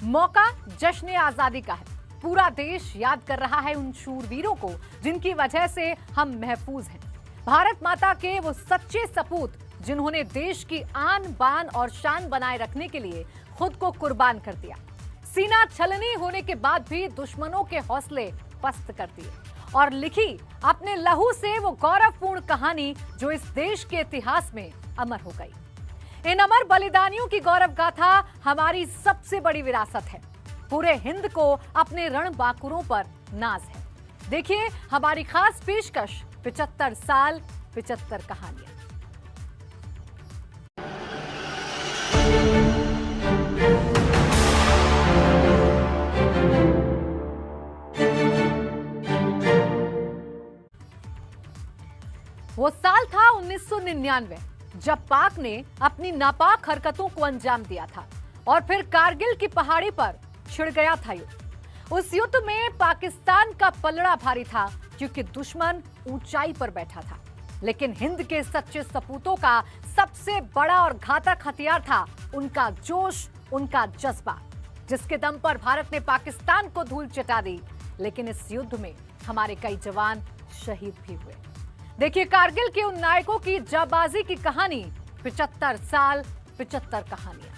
मौका जश्न आजादी का है। पूरा देश याद कर रहा है उन शूरवीरों को जिनकी वजह से हम महफूज हैं। भारत माता के वो सच्चे सपूत जिन्होंने देश की आन बान और शान बनाए रखने के लिए खुद को कुर्बान कर दिया। सीना छलनी होने के बाद भी दुश्मनों के हौसले पस्त कर दिए और लिखी अपने लहू से वो गौरवपूर्ण कहानी जो इस देश के इतिहास में अमर हो गई। इन अमर बलिदानियों की गौरव गाथा हमारी सबसे बड़ी विरासत है। पूरे हिंद को अपने रणबांकुरों पर नाज है। देखिए हमारी खास पेशकश 75 साल 75 कहानियां। वो साल था 1999 जब पाक ने अपनी नापाक हरकतों को अंजाम दिया था और फिर कारगिल की पहाड़ी पर छिड़ गया था युद्ध। उस युद्ध में पाकिस्तान का पलड़ा भारी था क्योंकि दुश्मन ऊंचाई पर बैठा था, लेकिन हिंद के सच्चे सपूतों का सबसे बड़ा और घातक हथियार था उनका जोश, उनका जज्बा, जिसके दम पर भारत ने पाकिस्तान को धूल चटा दी। लेकिन इस युद्ध में हमारे कई जवान शहीद भी हुए। देखिए कारगिल के उन नायकों की जाबाजी की कहानी। 75 साल 75 कहानियां।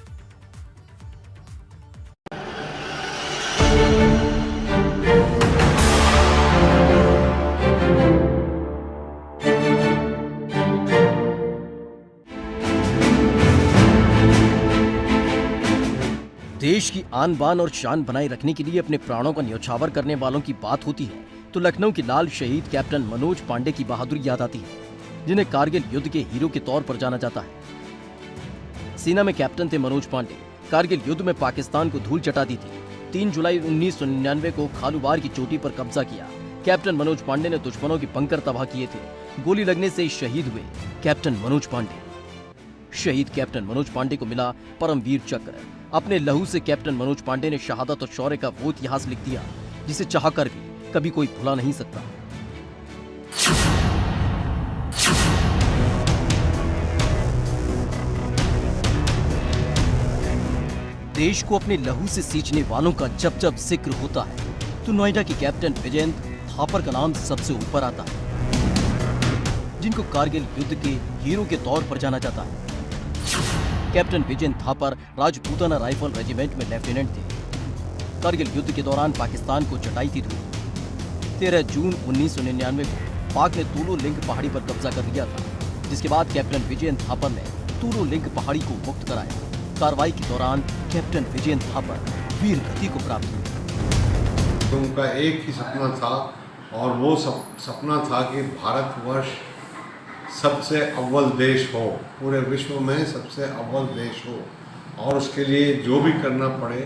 देश की आन बान और शान बनाए रखने के लिए अपने प्राणों का न्यौछावर करने वालों की बात होती है तो लखनऊ के लाल शहीद कैप्टन मनोज पांडे की बहादुरी याद आती है, जिन्हें कारगिल युद्ध के हीरो के तौर पर जाना जाता है। सेना में कैप्टन थे मनोज पांडे। कारगिल युद्ध में पाकिस्तान को धूल चटा दी थी। 3 जुलाई 1999 को खालूवार की चोटी पर कब्जा किया। कैप्टन मनोज पांडे ने दुश्मनों के बंकर तबाह किए थे। गोली लगने से शहीद हुए कैप्टन मनोज पांडे। शहीद कैप्टन मनोज पांडे को मिला परमवीर चक्र। अपने लहू से कैप्टन मनोज पांडे ने शहादत और शौर्य का वो इतिहास लिख दिया जिसे चाहकर भी कभी कोई भुला नहीं सकता। देश को अपने लहू से सींचने वालों का जब जब जिक्र होता है तो नोएडा के कैप्टन विजयेंद्र थापर का नाम सबसे ऊपर आता है, जिनको कारगिल युद्ध के हीरो के तौर पर जाना जाता है। Captain Vijayendra Thapar Rajputana rifle regiment में लेफ्टिनेंट थे। कारगिल युद्ध के दौरान पाकिस्तान को चटाई थी धूल। 13 जून 1999 को पाक ने तूलो लिंक पहाड़ी पर कब्जा कर लिया था, जिसके बाद कैप्टन विजयेंद्र थापर ने तूलो लिंक पहाड़ी को मुक्त कराया। कार्रवाई के दौरान कैप्टन विजयेंद्र थापर वीर गति को प्राप्त हुए। तो उनका एक ही सपना था और वो सपना था कि भारतवर्ष सबसे अव्वल देश हो, पूरे विश्व में सबसे अव्वल देश हो, और उसके लिए जो भी करना पड़े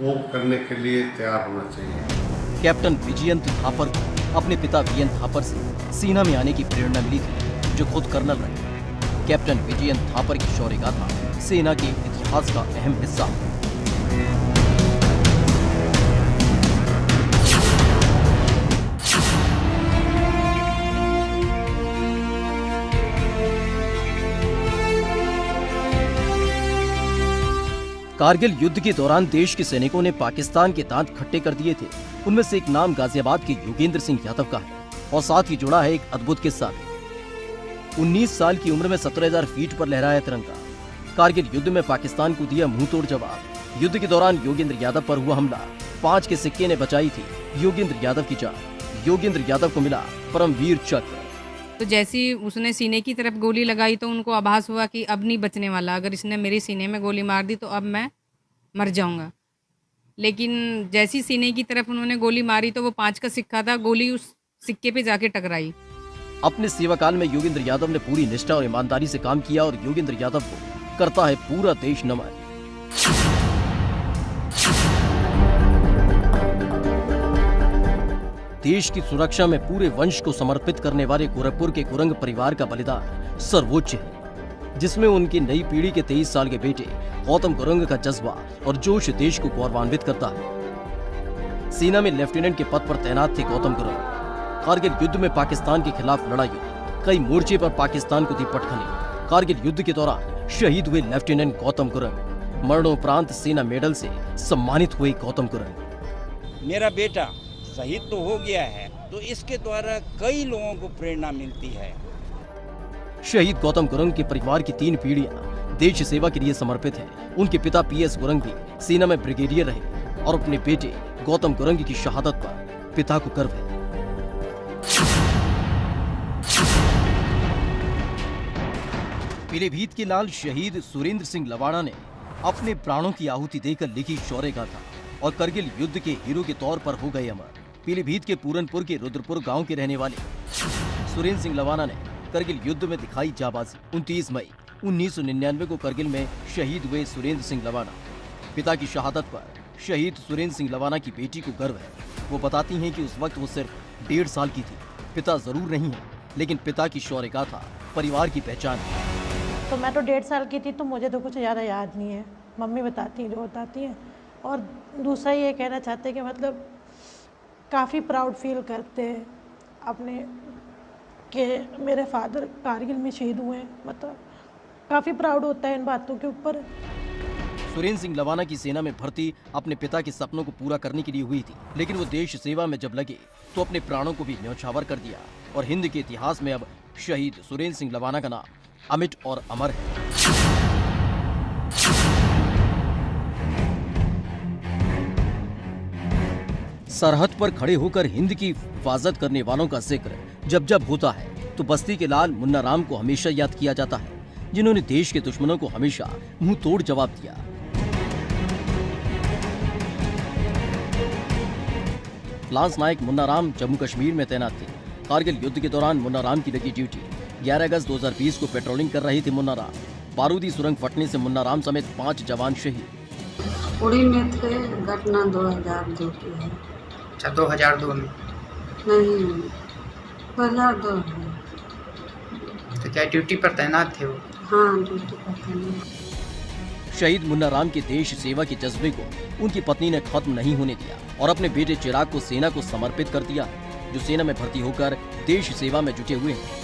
वो करने के लिए तैयार होना चाहिए। कैप्टन विजयेंद्र थापर को अपने पिता वीएन थापर से सेना में आने की प्रेरणा मिली थी, जो खुद कर्नल रहे। कैप्टन विजयेंद्र थापर की शौर्य गाथा सेना के इतिहास का अहम हिस्सा। कारगिल युद्ध के दौरान देश के सैनिकों ने पाकिस्तान के दांत खट्टे कर दिए थे। उनमें से एक नाम गाजियाबाद के योगेंद्र सिंह यादव का है और साथ ही जुड़ा है एक अद्भुत किस्सा। 19 साल की उम्र में 17,000 फीट पर लहराया तिरंगा। कारगिल युद्ध में पाकिस्तान को दिया मुंहतोड़ जवाब। युद्ध के दौरान योगेंद्र यादव पर हुआ हमला 5 के सिक्के ने बचाई थी योगेंद्र यादव की जान। योगेंद्र यादव को मिला परमवीर चक्र। तो जैसी उसने सीने की तरफ गोली लगाई तो उनको आभास हुआ कि अब नहीं बचने वाला, अगर इसने मेरे सीने में गोली मार दी तो अब मैं मर जाऊंगा। लेकिन जैसी सीने की तरफ उन्होंने गोली मारी तो वो 5 का सिक्का था, गोली उस सिक्के पे जाके टकराई। अपने सेवाकाल में योगेंद्र यादव ने पूरी निष्ठा और ईमानदारी से काम किया और योगेंद्र यादव को करता है पूरा देश नमन। देश की सुरक्षा में पूरे वंश को समर्पित करने वाले गोरखपुर के कुरंग परिवार का बलिदान सर्वोच्च है, जिसमें उनकी नई पीढ़ी के 23 साल के बेटे गौतम कुरंग का जज्बा और जोश देश को गौरवान्वित करता है। सेना में लेफ्टिनेंट के पद पर तैनात थे गौतम कुरंग। कारगिल युद्ध में पाकिस्तान के खिलाफ लड़ा युद्ध कई मोर्चे पर पाकिस्तान को दी पटखनी। कारगिल युद्ध के दौरान शहीद हुए लेफ्टिनेंट गौतम गुरंग। मरणोपरांत सेना मेडल से सम्मानित हुए गौतम गुरंग। मेरा बेटा शहीद तो हो गया है, तो इसके द्वारा कई लोगों को प्रेरणा मिलती है। शहीद गौतम गुरंग के परिवार की 3 पीढ़ियां देश सेवा के लिए समर्पित हैं। उनके पिता पीएस गुरंग भी सेना में ब्रिगेडियर रहे और अपने बेटे गौतम गुरंग की शहादत पर पिता को गर्व है। पीलीभीत के लाल शहीद सुरेंद्र सिंह लवाड़ा ने अपने प्राणों की आहुति देकर लिखी शौर्य गाथा और करगिल युद्ध के हीरो के तौर पर हो गए अमर। पीलीभीत के पूरनपुर के रुद्रपुर गांव के रहने वाले सुरेंद्र सिंह लवाड़ा ने करगिल युद्ध में दिखाई जाबाजी। 29 मई 1999 को करगिल में शहीद हुए सुरेंद्र सिंह लवाड़ा। पिता की शहादत पर शहीद सुरेंद्र सिंह लवाड़ा की बेटी को गर्व है। वो बताती हैं कि उस वक्त वो सिर्फ 1.5 साल की थी। पिता जरूर नहीं है, लेकिन पिता की शौर्य गाथा परिवार की पहचान है। तो मैं तो 1.5 साल की थी, तो मुझे तो कुछ ज़्यादा याद नहीं है। मम्मी बताती हैं जो बताती हैं। और दूसरा ये कहना चाहते हैं कि मतलब काफ़ी प्राउड फील करते हैं अपने कि मेरे फादर कारगिल में शहीद हुए हैं। मतलब काफ़ी प्राउड होता है इन बातों के ऊपर। सुरेंद्र सिंह लवाड़ा की सेना में भर्ती अपने पिता के सपनों को पूरा करने के लिए हुई थी, लेकिन वो देश सेवा में जब लगे तो अपने प्राणों को भी न्यौछावर कर दिया और हिंद के इतिहास में अब शहीद सुरेंद्र सिंह लवाड़ा का नाम अमिट और अमर है। सरहद पर खड़े होकर हिंद की हिफाजत करने वालों का जिक्र जब जब होता है तो बस्ती के लाल मुन्ना राम को हमेशा याद किया जाता है, जिन्होंने देश के दुश्मनों को हमेशा मुंह तोड़ जवाब दिया। लांस नायक मुन्ना राम जम्मू कश्मीर में तैनात थे। कारगिल युद्ध के दौरान मुन्ना राम की लगी ड्यूटी। 11 अगस्त 2020 को पेट्रोलिंग कर रहे थे मुन्ना राम। बारूदी सुरंग फटने से मुन्ना राम समेत 5 जवान शहीद। उड़ी में थे। घटना 2002 की है। अच्छा, 2002 में? नहीं, 2002 में। तो क्या ड्यूटी पर तैनात थे वो? हाँ, ड्यूटी पर तैनात। शहीद मुन्ना राम के देश सेवा के जज्बे को उनकी पत्नी ने खत्म नहीं होने दिया और अपने बेटे चिराग को सेना को समर्पित कर दिया, जो सेना में भर्ती होकर देश सेवा में जुटे हुए हैं।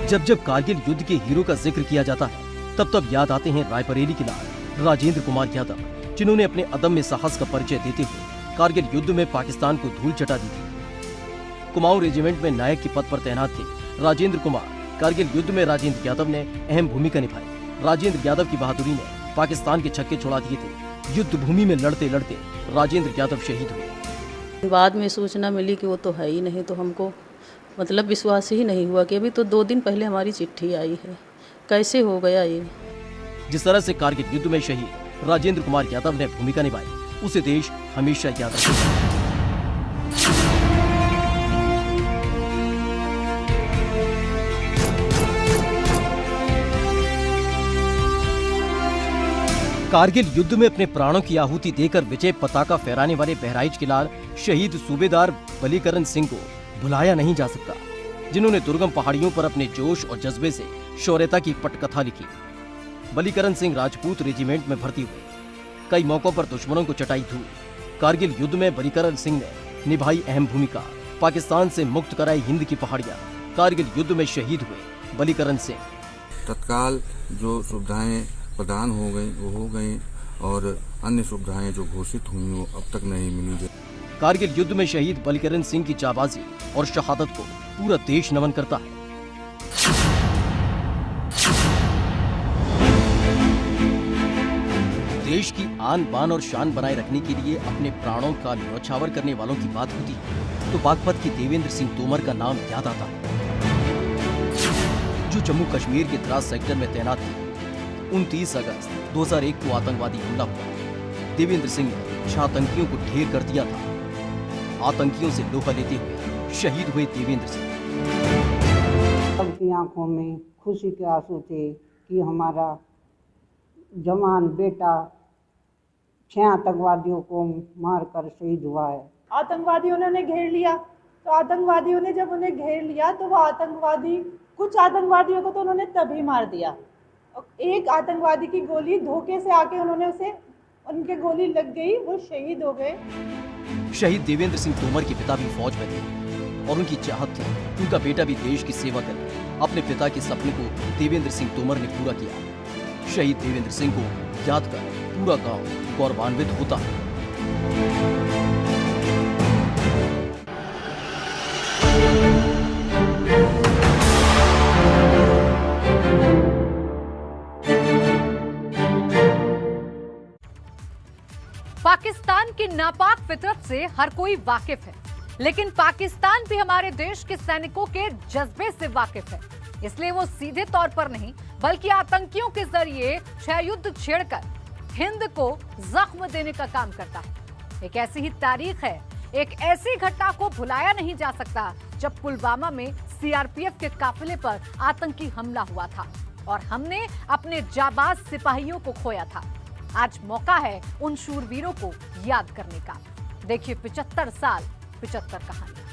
जब जब कारगिल युद्ध के हीरो का जिक्र किया जाता है तब तब याद आते हैं रायबरेली के लाल राजेंद्र कुमार यादव, जिन्होंने अपने अदम्य साहस का परिचय देते हुए कारगिल युद्ध में पाकिस्तान को धूल चटा दी थी। कुमाऊं रेजिमेंट में नायक के पद पर तैनात थे राजेंद्र कुमार। कारगिल युद्ध में राजेंद्र यादव ने अहम भूमिका निभाई। राजेंद्र यादव की बहादुरी ने पाकिस्तान के छक्के छुड़ा दिए थे। युद्ध भूमि में लड़ते लड़ते राजेंद्र यादव शहीद हुए। बाद में सूचना मिली कि वो तो है ही नहीं, तो हमको मतलब विश्वास ही नहीं हुआ कि अभी तो 2 दिन पहले हमारी चिट्ठी आई है, कैसे हो गया ये। जिस तरह से कारगिल युद्ध में शहीद राजेंद्र कुमार यादव ने भूमिका निभाई, उसे देश हमेशा याद रखेगा। कारगिल युद्ध में अपने प्राणों की आहुति देकर विजय पताका फहराने वाले बहराइच के लाल शहीद सूबेदार बलीकरण सिंह को भुलाया नहीं जा सकता, जिन्होंने दुर्गम पहाड़ियों पर अपने जोश और जज्बे से शौर्यता की पटकथा लिखी। बलीकरण सिंह राजपूत रेजिमेंट में भर्ती हुए। कई मौकों पर दुश्मनों को चटाई धूल। कारगिल युद्ध में बलीकरण सिंह ने निभाई अहम भूमिका। पाकिस्तान से मुक्त कराई हिंद की पहाड़ियां। कारगिल युद्ध में शहीद हुए बलीकरण सिंह। तत्काल जो सुविधाएं प्रदान हो गई वो हो गई और अन्य सुविधाएं जो घोषित हुई वो अब तक नहीं मिली। कारगिल युद्ध में शहीद बलीकरण सिंह की जाबाजी और शहादत को पूरा देश नमन करता है। देश की आन बान और शान बनाए रखने के लिए अपने प्राणों का न्यौछावर करने वालों की बात होती है तो बागपत के देवेंद्र सिंह तोमर का नाम याद आता है, जो जम्मू कश्मीर के द्रास सेक्टर में तैनात थे। 29 अगस्त 2001 को आतंकवादी हमला हुआ। देवेंद्र सिंह ने आतंकियों को ढेर कर दिया था। आतंकियों से लोहा लेते हुए शहीद हुए देवेंद्र सिंह। सबकी आंखों में खुशी के आंसू थे कि हमारा जवान बेटा 6 आतंकवादियों को मारकर शहीद हुआ है। आतंकवादियों ने उन्हें घेर लिया, तो आतंकवादियों ने जब उन्हें घेर लिया तो वो आतंकवादी, कुछ आतंकवादियों को तो उन्होंने तभी मार दिया। एक आतंकवादी की गोली धोखे से आके उन्होंने उसे उनके गोली लग गई, वो शहीद हो गए। शहीद देवेंद्र सिंह तोमर के पिता भी फौज में थे और उनकी चाहत थी उनका बेटा भी देश की सेवा करे। अपने पिता के सपने को देवेंद्र सिंह तोमर ने पूरा किया। शहीद देवेंद्र सिंह को याद कर पूरा गांव गौरवान्वित होता है। पाकिस्तान की नापाक फितरत से हर कोई वाकिफ है, लेकिन पाकिस्तान भी हमारे देश के सैनिकों के जज्बे से वाकिफ है। इसलिए वो सीधे तौर पर नहीं बल्कि आतंकियों के जरिए छह युद्ध छेड़कर हिंद को जख्म देने का काम करता है। एक ऐसी ही तारीख है, एक ऐसी घटना को भुलाया नहीं जा सकता जब पुलवामा में सीआरपीएफ के काफिले पर आतंकी हमला हुआ था और हमने अपने जाबाज सिपाहियों को खोया था। आज मौका है उन शूरवीरों को याद करने का। देखिए 75 साल 75 कहानियां।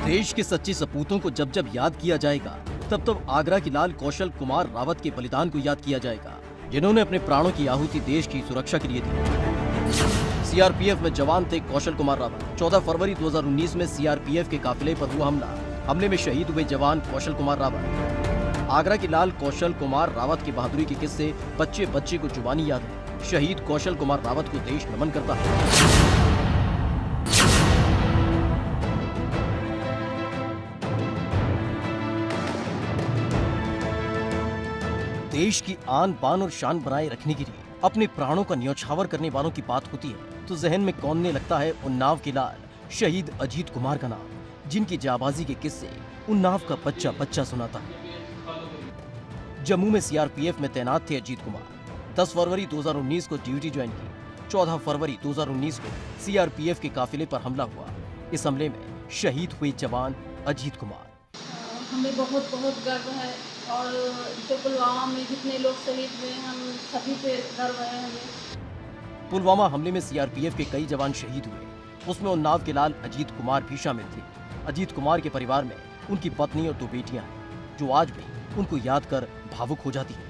देश के सच्चे सपूतों को जब जब याद किया जाएगा तब तब आगरा की लाल कौशल कुमार रावत के बलिदान को याद किया जाएगा, जिन्होंने अपने प्राणों की आहुति देश की सुरक्षा के लिए दी। सीआरपीएफ में जवान थे कौशल कुमार रावत। 14 फरवरी 2019 में सीआरपीएफ के काफिले पर हुआ हमले में शहीद हुए जवान कौशल कुमार रावत। आगरा की लाल कौशल कुमार रावत की बहादुरी के किस्से बच्चे बच्चे को जुबानी याद है। शहीद कौशल कुमार रावत को देश नमन करता है। देश की आन बान और शान बनाए रखने के लिए अपने प्राणों का न्यौछावर करने वालों की बात होती है तो जहन में कौनने लगता है उन्नाव के लाल शहीद अजीत कुमार का नाम, जिनकी जाबाजी के किस्से उन्नाव का बच्चा बच्चा सुनाता है। जम्मू में सीआरपीएफ में तैनात थे अजीत कुमार। 10 फरवरी 2019 को ड्यूटी ज्वाइन की। 14 फरवरी 2019 को सीआरपीएफ के काफिले पर हमला हुआ। इस हमले में शहीद हुए जवान अजीत कुमार। हमें बहुत बहुत गर्व है और जो पुलवामा में जितने लोग शहीद हुए हम सभी पे गर्व है हमें। पुलवामा हमले में सीआरपीएफ के कई जवान शहीद हुए, उसमें उन्नाव के लाल अजीत कुमार भी शामिल थे। अजीत कुमार के परिवार में उनकी पत्नी और 2 बेटियां हैं जो आज भी उनको याद कर भावुक हो जाती हैं।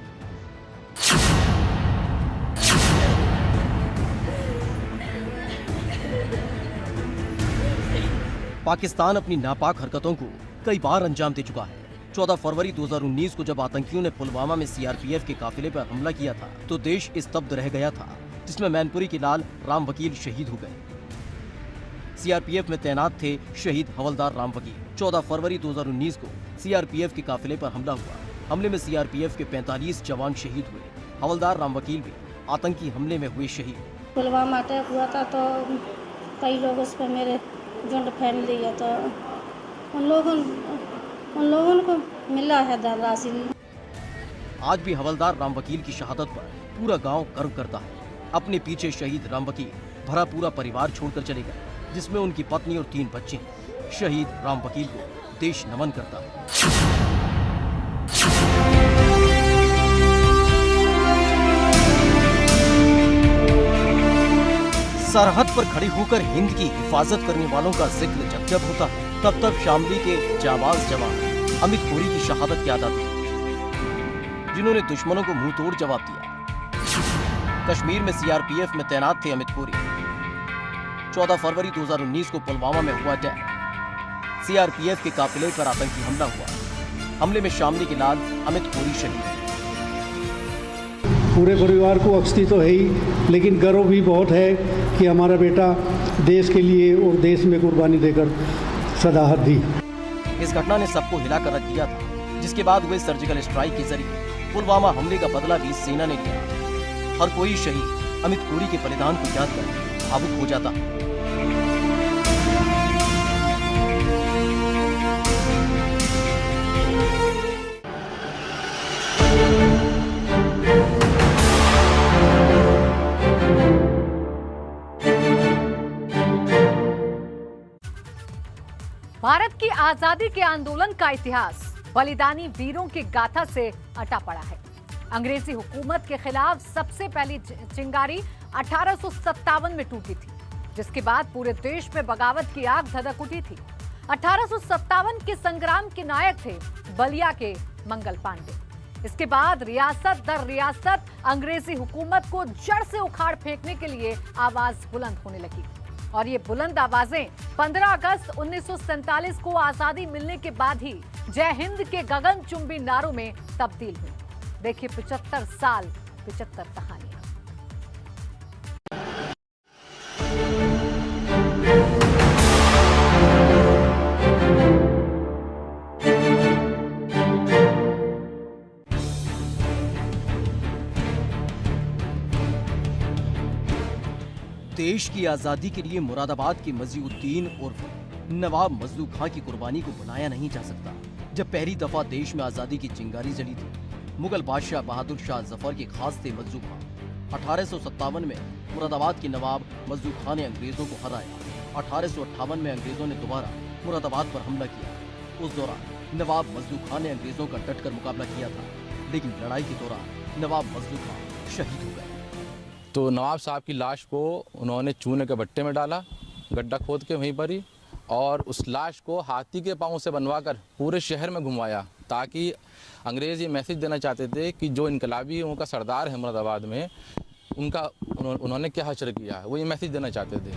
पाकिस्तान अपनी नापाक हरकतों को कई बार अंजाम दे चुका है। 14 फरवरी 2019 को जब आतंकियों ने पुलवामा में सीआरपीएफ के काफिले पर हमला किया था तो देश स्तब्ध रह गया था, जिसमें मैनपुरी के लाल राम वकील शहीद हो गए। सीआरपीएफ में तैनात थे शहीद हवलदार राम वकील। 14 फरवरी 2019 को सीआरपीएफ के काफिले पर हमला हुआ। हमले में सीआरपीएफ के 45 जवान शहीद हुए। हवलदार राम वकील भी आतंकी हमले में हुए शहीद। पुलवामा अटैक हुआ था तो कई लोग उस पर मेरे झुंड फैल दिया तो उन लोगों को मिला है धनराशि। आज भी हवलदार राम वकील की शहादत पर पूरा गांव गर्व करता है। अपने पीछे शहीद राम वकील भरा पूरा परिवार छोड़कर चले गए, जिसमें उनकी पत्नी और 3 बच्चे हैं। शहीद राम वकील को देश नमन करता है। सरहद पर खड़े होकर हिंद की हिफाजत करने वालों का जिक्र जब जब होता है तब तब शामली के जाबाज जवान अमित कोरी की शहादत याद आती है, जिन्होंने दुश्मनों को मुंह तोड़ जवाब दिया। कश्मीर में सीआरपीएफ में तैनात थे अमित कोरी। 14 फरवरी 2019 को पुलवामा में हुआ अटैक। सीआरपीएफ के काफिले पर आतंकी हमला हुआ। हमले में शामली के लाल अमित कोरी शहीद। पूरे परिवार को अक्सती तो है ही, लेकिन गर्व भी बहुत है कि हमारा बेटा देश के लिए और देश में कुर्बानी देकर शहादत दी। इस घटना ने सबको हिलाकर रख दिया था, जिसके बाद हुए सर्जिकल स्ट्राइक के जरिए पुलवामा हमले का बदला भी सेना ने लिया। हर कोई शहीद अमित कोरी के बलिदान को याद कर भावुक हो जाता है। भारत की आजादी के आंदोलन का इतिहास बलिदानी वीरों की गाथा से अटा पड़ा है। अंग्रेजी हुकूमत के खिलाफ सबसे पहली चिंगारी 1857 में टूटी थी। जिसके बाद पूरे देश में बगावत की आग धधक उठी थी। 1857 के संग्राम के नायक थे बलिया के मंगल पांडे। इसके बाद रियासत दर रियासत अंग्रेजी हुकूमत को जड़ से उखाड़ फेंकने के लिए आवाज बुलंद होने लगी और ये बुलंद आवाजें 15 अगस्त 1947 को आजादी मिलने के बाद ही जय हिंद के गगनचुंबी नारों में तब्दील हुई। देखिए 75 साल 75 कहानियां। देश की आजादी के लिए मुरादाबाद के मजीउद्दीन उर्फ नवाब मजलू खां की कुर्बानी को बनाया नहीं जा सकता। जब पहली दफा देश में आजादी की चिंगारी जली थी, मुगल बादशाह बहादुर शाह जफर के खास थे मजलू खां। 1857 में मुरादाबाद के नवाब मजलू खां ने अंग्रेजों को हराया। 1858 में अंग्रेजों ने दोबारा मुरादाबाद पर हमला किया। उस दौरान नवाब मजलू खां ने अंग्रेजों का डटकर मुकाबला किया था, लेकिन लड़ाई के दौरान नवाब मजलू खां शहीद हो गए। तो नवाब साहब की लाश को उन्होंने चूने के भट्टे में डाला, गड्ढा खोद के वहीं पर ही, और उस लाश को हाथी के पाँव से बनवाकर पूरे शहर में घुमाया, ताकि अंग्रेज़ ये मैसेज देना चाहते थे कि जो इनकलाबियों का सरदार है मुरादाबाद में, उन्होंने क्या हश्र किया, वो ये मैसेज देना चाहते थे।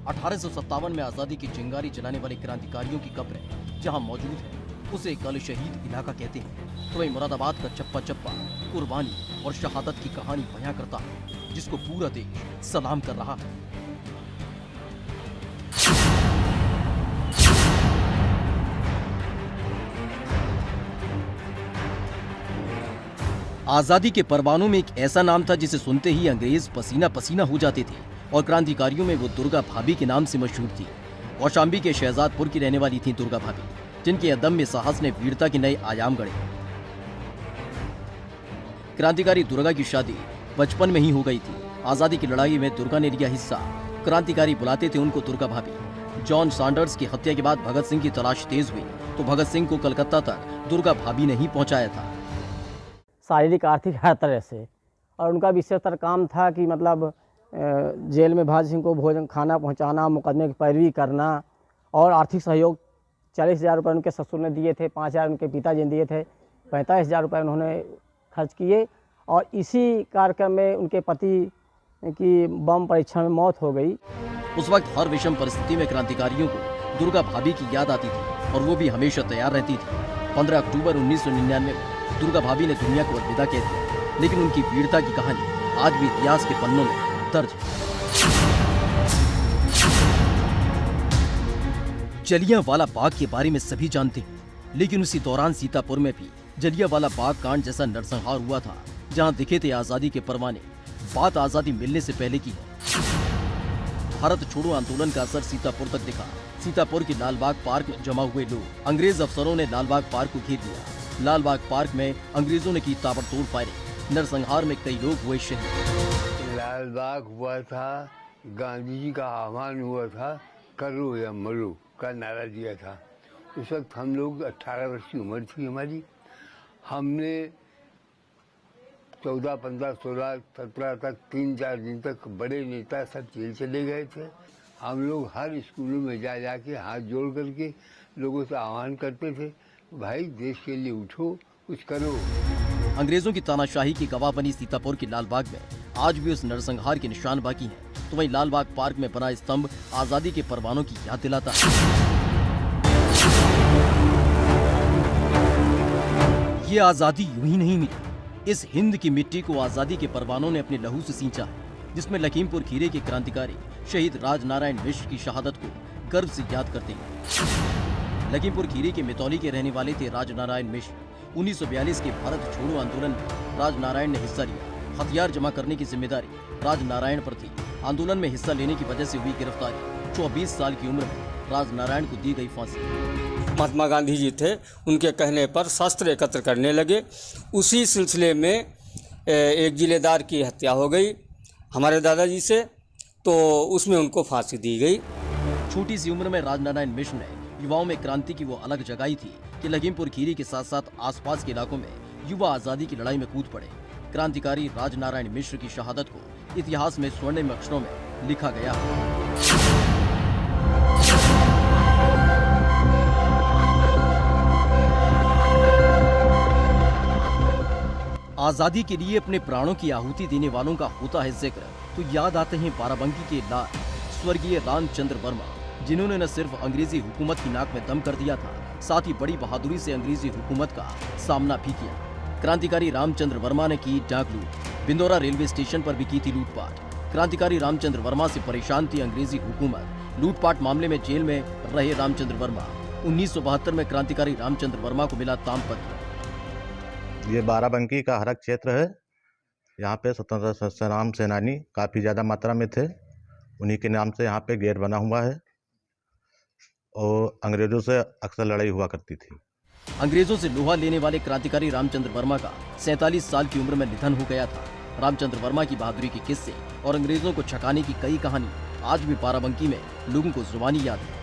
1857 में आज़ादी की चिंगारी जलाने वाले क्रांतिकारियों की कब्र जहाँ मौजूद है, उसे कल शहीद इलाका कहते हैं। तो वही मुरादाबाद का चप्पा चप्पा कुर्बानी और शहादत की कहानी बयां करता है, जिसको पूरा देश सलाम कर रहा है। आजादी के परवानों में एक ऐसा नाम था जिसे सुनते ही अंग्रेज पसीना पसीना हो जाते थे, और क्रांतिकारियों में वो दुर्गा भाभी के नाम से मशहूर थी। कौशाम्बी के शहजादपुर की रहने वाली थी दुर्गा भाभी, जिनके अदम्य साहस ने वीरता के नए आयाम गढ़े। क्रांतिकारी दुर्गा की शादी बचपन में ही हो गई थी। आजादी की लड़ाई में दुर्गा ने लिया हिस्सा। क्रांतिकारी बुलाते थे उनको दुर्गा भाभी। जॉन सैंडर्स की हत्या के बाद भगत सिंह की तलाश तेज हुई, तो भगत सिंह को कलकत्ता तक दुर्गा भाभी ने ही पहुंचाया था। शारीरिक आर्थिक हर तरह से, और उनका विशेषतर काम था कि मतलब जेल में भगत सिंह को भोजन खाना पहुंचाना, मुकदमे की पैरवी करना, और आर्थिक सहयोग 40,000 रुपये उनके ससुर ने दिए थे, 5,000 उनके पिताजी ने दिए थे, 45,000 रुपये उन्होंने खर्च किए। और इसी कार्यक्रम में उनके पति की बम परीक्षण में मौत हो गई। उस वक्त हर विषम परिस्थिति में क्रांतिकारियों को दुर्गा भाभी की याद आती थी, और वो भी हमेशा तैयार रहती थी। 15 अक्टूबर 1999 में दुर्गा भाभी ने दुनिया को अलविदा कह दिया, लेकिन उनकी वीरता की कहानी आज भी इतिहास के पन्नों में दर्ज है। जलियांवाला बाग के बारे में सभी जानते हैं, लेकिन उसी दौरान सीतापुर में भी जलियांवाला बाग कांड जैसा नरसंहार हुआ था, जहां दिखे थे आजादी के परवाने। बात आजादी मिलने से पहले की है। भारत छोड़ो आंदोलन का असर सीतापुर तक दिखा। सीतापुर के लालबाग पार्क में जमा हुए लोग, अंग्रेज अफसरों ने लालबाग पार्क को घेर लिया। लालबाग पार्क में अंग्रेजों ने की ताबड़तोड़ फायरिंग। नरसंहार में कई लोग हुए शहीद। लालबाग हुआ था, गांधी जी का आह्वान हुआ था, करो या मरो का नारा दिया था। उस वक्त हम लोग 18 वर्ष की उम्र थी हमारी। हमने 14, 15, 16, 17 तक 3-4 दिन तक बड़े नेता सब जेल चले गए थे। हम लोग हर स्कूलों में जा के हाथ जोड़ करके लोगों से आह्वान करते थे, भाई देश के लिए उठो, कुछ करो। अंग्रेजों की तानाशाही की गवाह बनी सीतापुर के लालबाग में आज भी उस नरसंहार के निशान बाकी हैं। तो वहीं लालबाग पार्क में बना स्तंभ आजादी के परवानों की याद दिलाता है। ये आजादी यूं ही नहीं मिली। इस हिंद की मिट्टी को आजादी के परवानों ने अपने लहू से सींचा है, जिसमें लखीमपुर खीरी के क्रांतिकारी शहीद राजनारायण मिश्र की शहादत को गर्व से याद करते हैं। लखीमपुर खीरी के मितौली के रहने वाले थे राजनारायण मिश्र। 1942 के भारत छोड़ो आंदोलन में राजनारायण ने हिस्सा लिया। हथियार जमा करने की जिम्मेदारी राजनारायण पर थी। आंदोलन में हिस्सा लेने की वजह से हुई गिरफ्तारी। 24 साल की उम्र में राजनारायण को दी गई फांसी। महात्मा गांधी जी थे, उनके कहने पर शस्त्र एकत्र करने लगे। उसी सिलसिले में एक जिलेदार की हत्या हो गई हमारे दादाजी से, तो उसमें उनको फांसी दी गई। छोटी सी उम्र में राजनारायण मिश्र ने युवाओं में क्रांति की वो अलग जगाई थी कि लखीमपुर खीरी के साथ साथ आसपास के इलाकों में युवा आजादी की लड़ाई में कूद पड़े। क्रांतिकारी राजनारायण मिश्र की शहादत को इतिहास में स्वर्णिम अक्षरों में लिखा गया है। आजादी के लिए अपने प्राणों की आहुति देने वालों का होता है जिक्र तो याद आते हैं बाराबंकी के लाल स्वर्गीय रामचंद्र वर्मा, जिन्होंने न सिर्फ अंग्रेजी हुकूमत की नाक में दम कर दिया था, साथ ही बड़ी बहादुरी से अंग्रेजी हुकूमत का सामना भी किया। क्रांतिकारी रामचंद्र वर्मा ने की डाक लूट, बिंदौरा रेलवे स्टेशन पर भी की थी लूटपाट। क्रांतिकारी रामचंद्र वर्मा से परेशान थी अंग्रेजी हुकूमत। लूटपाट मामले में जेल में रहे रामचंद्र वर्मा। 1972 में क्रांतिकारी रामचंद्र वर्मा को मिला तामपत्र। ये बाराबंकी का हरक क्षेत्र है। यहाँ पे स्वतंत्रता संग्राम सेनानी काफ़ी ज़्यादा मात्रा में थे। उन्हीं के नाम से यहाँ पे गेट बना हुआ है और अंग्रेज़ों से अक्सर लड़ाई हुआ करती थी। अंग्रेजों से लोहा लेने वाले क्रांतिकारी रामचंद्र वर्मा का 47 साल की उम्र में निधन हो गया था। रामचंद्र वर्मा की बहादुरी के किस्से और अंग्रेजों को छकाने की कई कहानी आज भी बाराबंकी में लोगों को जुबानी याद है।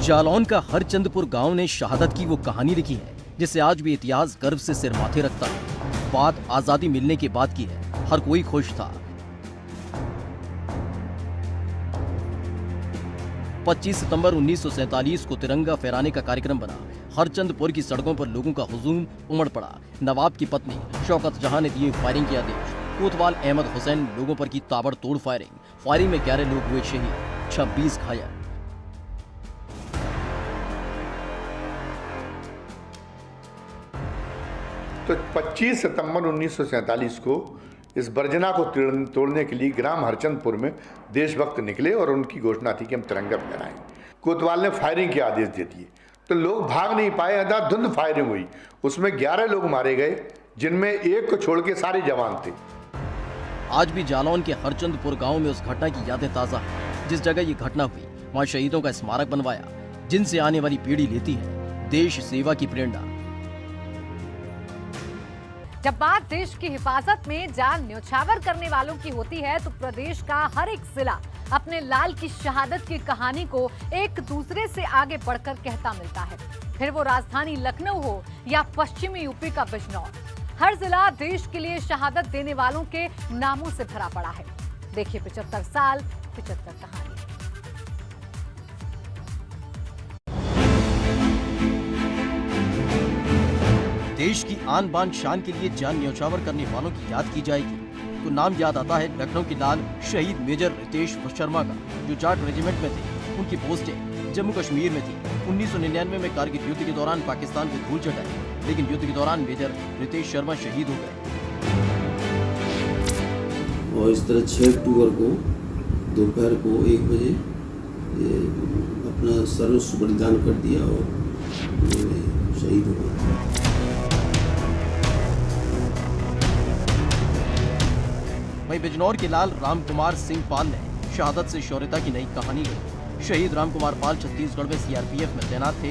जालौन का हरचंदपुर गांव ने शहादत की वो कहानी लिखी है जिसे आज भी इतिहास गर्व से सिर माथे रखता है। बात आजादी मिलने के बाद की है, हर कोई खुश था। 25 सितंबर 1947 को तिरंगा फहराने का कार्यक्रम बना। हरचंदपुर की सड़कों पर लोगों का हुजूम उमड़ पड़ा। नवाब की पत्नी शौकत जहां ने दिए फायरिंग के आदेश। कोतवाल अहमद हुसैन लोगों पर की ताबड़तोड़ फायरिंग में 11 लोग हुए शहीद, 26 घायल। तो 25 सितंबर 1947 को इस बर्जना को तोड़ने के लिए ग्राम हरचंदपुर में देशभक्त निकले और उनकी घोषणा थी कि हम तिरंगा फहराएंगे। कोतवाल ने फायरिंग के आदेश दे दिए तो लोग भाग नहीं पाए। अंधाधुंध फायरिंग हुई, उसमें 11 लोग मारे गए, जिनमें एक को छोड़ के सारे जवान थे। आज भी जालौन के हरचंदपुर गांव में उस घटना की यादें ताजा है। जिस जगह ये घटना हुई वहाँ शहीदों का स्मारक बनवाया, जिनसे आने वाली पीढ़ी लेती है देश सेवा की प्रेरणा। जब बात देश की हिफाजत में जान न्योछावर करने वालों की होती है तो प्रदेश का हर एक जिला अपने लाल की शहादत की कहानी को एक दूसरे से आगे बढ़कर कहता मिलता है। फिर वो राजधानी लखनऊ हो या पश्चिमी यूपी का बिजनौर, हर जिला देश के लिए शहादत देने वालों के नामों से भरा पड़ा है। देखिए 75 साल 75 कहानी। देश की आन बान शान के लिए जान न्योछावर करने वालों की याद की जाएगी तो नाम याद आता है लखनऊ के लाल शहीद मेजर रितेश शर्मा का, जो जाट रेजिमेंट में थे। उनकी पोस्टें जम्मू कश्मीर में थी। 1999 में कारगिल युद्ध के दौरान पाकिस्तान को धूल चटाई, लेकिन युद्ध के दौरान मेजर रितेश शर्मा शहीद हो गए। और इस तरह 6 अक्टूबर को दोपहर को 1 बजे अपना सर्वस्व बलिदान कर दिया और शहीद हो गए। वहीं बिजनौर के लाल रामकुमार सिंह पाल ने शहादत से शौर्यता की नई कहानी गढ़ी। शहीद रामकुमार पाल छत्तीसगढ़ में सीआरपीएफ में तैनात थे।